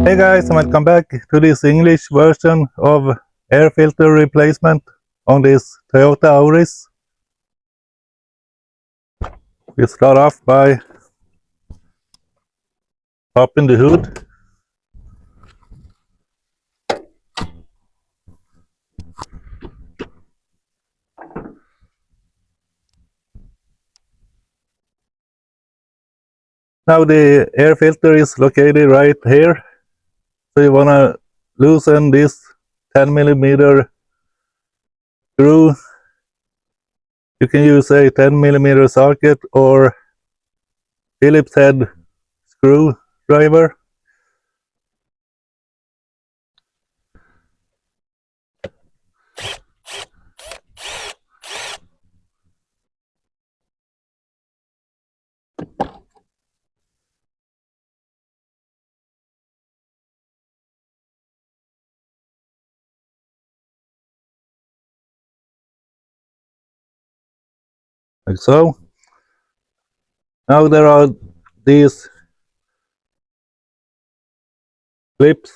Hey guys, and welcome back to this English version of air filter replacement on this Toyota Auris. We start off by popping the hood. Now the air filter is located right here. So you want to loosen this 10mm screw. You can use a 10mm socket or Phillips head screwdriver. Like so. Now there are these clips,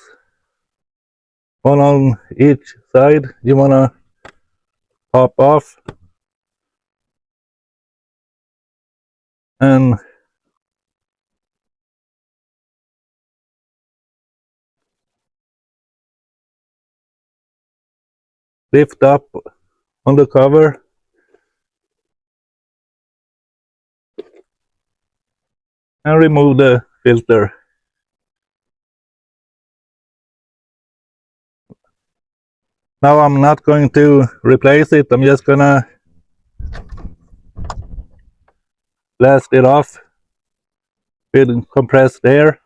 one on each side. You want to pop off and lift up on the cover. And remove the filter. Now I'm not going to replace it, I'm just gonna blast it off with compressed air.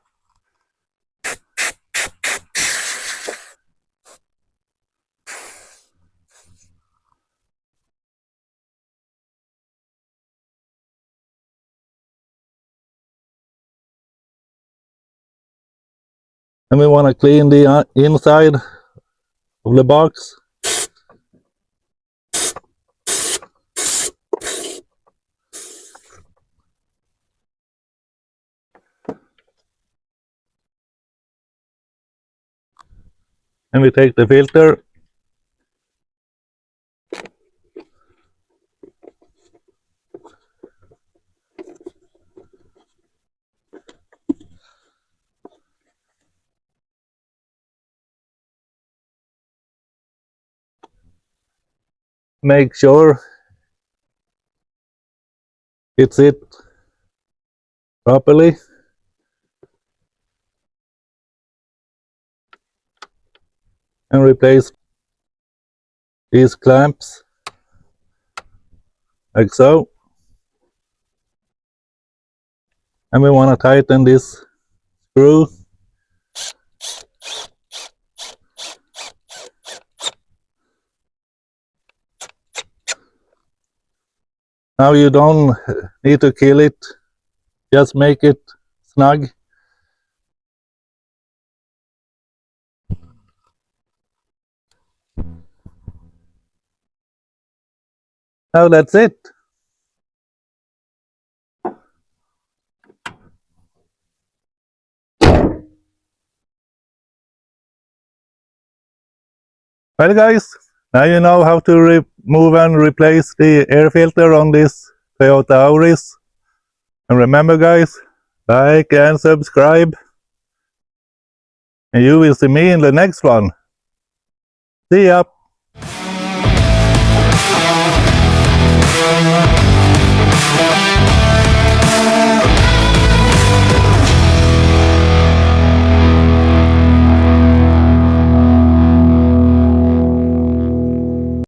And we want to clean the inside of the box. And we take the filter. Make sure it sits properly. And replace these clamps like so. And we want to tighten this screw. Now you don't need to kill it, just make it snug. Now that's it. Well guys, now you know how to remove and replace the air filter on this Toyota Auris. And remember guys, like and subscribe. And you will see me in the next one. See ya!